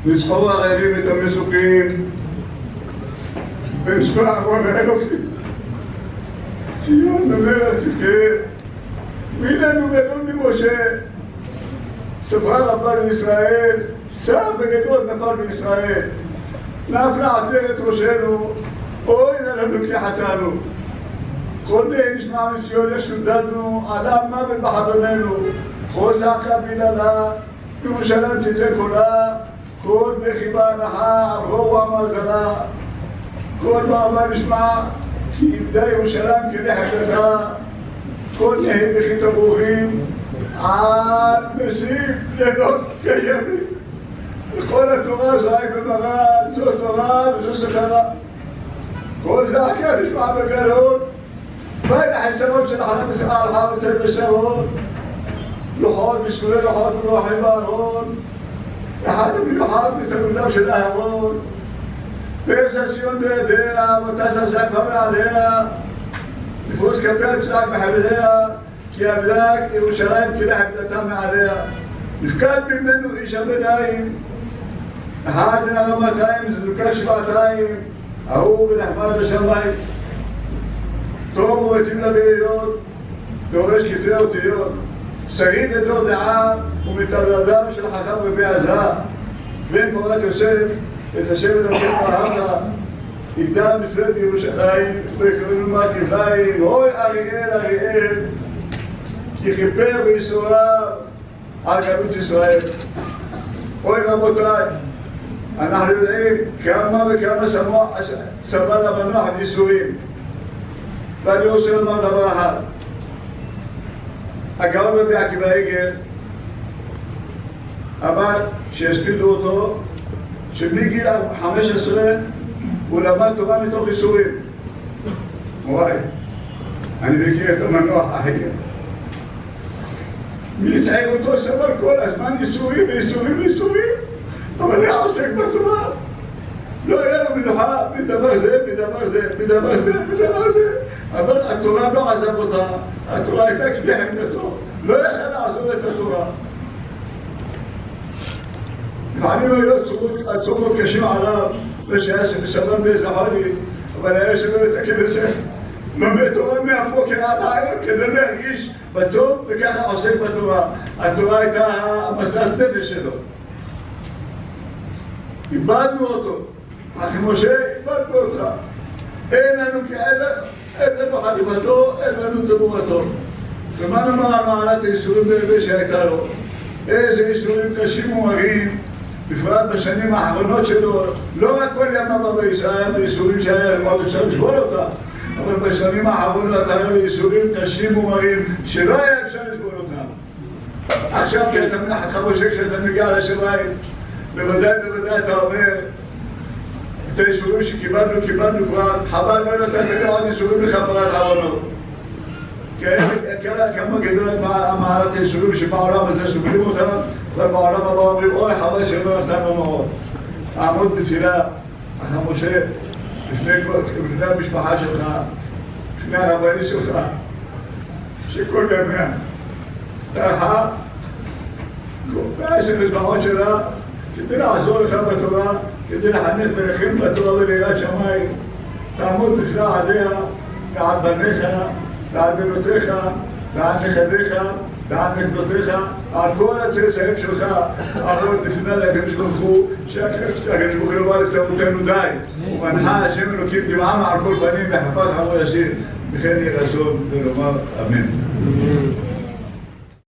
וזכור הרעבים את המסוכים, ונשמע ארון האלוקים. ציון במרד תבכה, והננו גדול ממשה. ספרה רבה לישראל, שר וגדול נפל בישראל. נפלה עטרת ראשנו, אוי לנו כי חטאנו. כל דין נשמע מסיון ישודדנו, עלה מוות בחדוננו. חוזק בלעלה, ירושלים תתן קולה, כל בחיבה נחה, על רוע מזלה. כל מעבר נשמע, כי יבדה ירושלים כלחקתה, כל נהי בכי תבורים, עד מסיק לילות קיימים. וכל התורה זו היי במראה, זו תורה וזו שכרה. כל זעקה נשמע בגלות, בין החסרות של החלם ושכה על חרצת ושרון, לוחות בספרי לוחות ולוחים בארון, אחד המיוחד בתלמידיו של אהרון, פרסה ציון בידיה, ותסה זעקה מעליה, נפוץ כפי צעק בחבליה, כי אבדק ירושלים כלח עבדתה מעליה. נפקד ממנו איש הביניים, אחד מן הרמתיים, זדוקה שבעתיים, ההוא ונחמד לשמיים. טוב ומתאים לבעיות, דורש כתבי אותיות, שרים לדור דעה ומתלמידיו של חכם רבי עזרא, בן פורת יוסף, את השם אלוקים אהבת, יגדל מפלט בירושלים, וקראנו מת כבליים, אוי אריאל אריאל, כי כיפר בייסוריו על גלות ישראל. אוי רבותיי, אנחנו יודעים כמה וכמה סבל המנוח בייסורים, ואני רוצה לומר דבר אחד. הגאון רבי עקיבא איגר אמר שהספידו אותו שמגיל 15 הוא למד תורה מתוך ייסורים. וואי, אני מכיר את המנוח איגר. מי יצעק אותו סבל כל הזמן ייסורים וייסורים וייסורים, אבל היה עוסק בתורה. לא היה לו מנוחה מדבר זה, מדבר זה, מדבר זה, מדבר זה. אבל התורה לא עזב אותה, התורה הייתה כלי חמדתו, לא יכל לעזוב את התורה. לפעמים היו עצומות קשים עליו, ושהיה סבן באיזה חולי, אבל היה שווה לתקן לזה. לומד תורה מהבוקר עד הערב כדי להרגיש בצום, וככה עוסק בתורה. התורה הייתה המסעת נפש שלו. איבדנו אותו. אחי משה, איבדנו אותך. אין לנו כאלה, אין לנו חליפתו, אין לנו תמורתו. ומה נאמר על מעלת הייסורים באמת שהייתה לו? איזה ייסורים קשים ומרים, בפרט בשנים האחרונות שלו. לא רק כל ימיו בישראל, בייסורים שהיה יכול אפשר לשבור אותה, אבל בשנים האחרונות היה בייסורים קשים ומרים שלא היה אפשר לשבור אותם. עכשיו כי אתה מנחת חמושק שאתה מגיע לשמיים, בוודאי אתה אומר את הייסורים שקיבלנו כבר, חבל לא נתת לי עוד ייסורים לכפרת עוונות. כמה גדול המעלת הייסורים שבעולם הזה סובלים אותם, ובעולם הבא אומרים, אוי חבל שלא נתנו מאוד. תעמוד בתפילה, אחר משה, לפני המשפחה שלך, לפני הרבני שלך, שכל ימיה תרחה, בעשר מזבחות שלה, כדי לעזור לך בתורה, כדי לחנך ולחם בתורה וליראת שמיים, תעמוד בפני עליה, ועל בניך, ועל בנותיך, ועל נכדיך, ועל נכדותיך, על כל הצאצאים שלך, עמוד בפני לקדוש ברוך הוא, שהקדוש ברוך הוא יאמר לצוותנו די, ומנחה השם אלוקים דמעה מעל כל פנים וחפת עמו יסיר, וכן יהיה רצון ולומר אמן.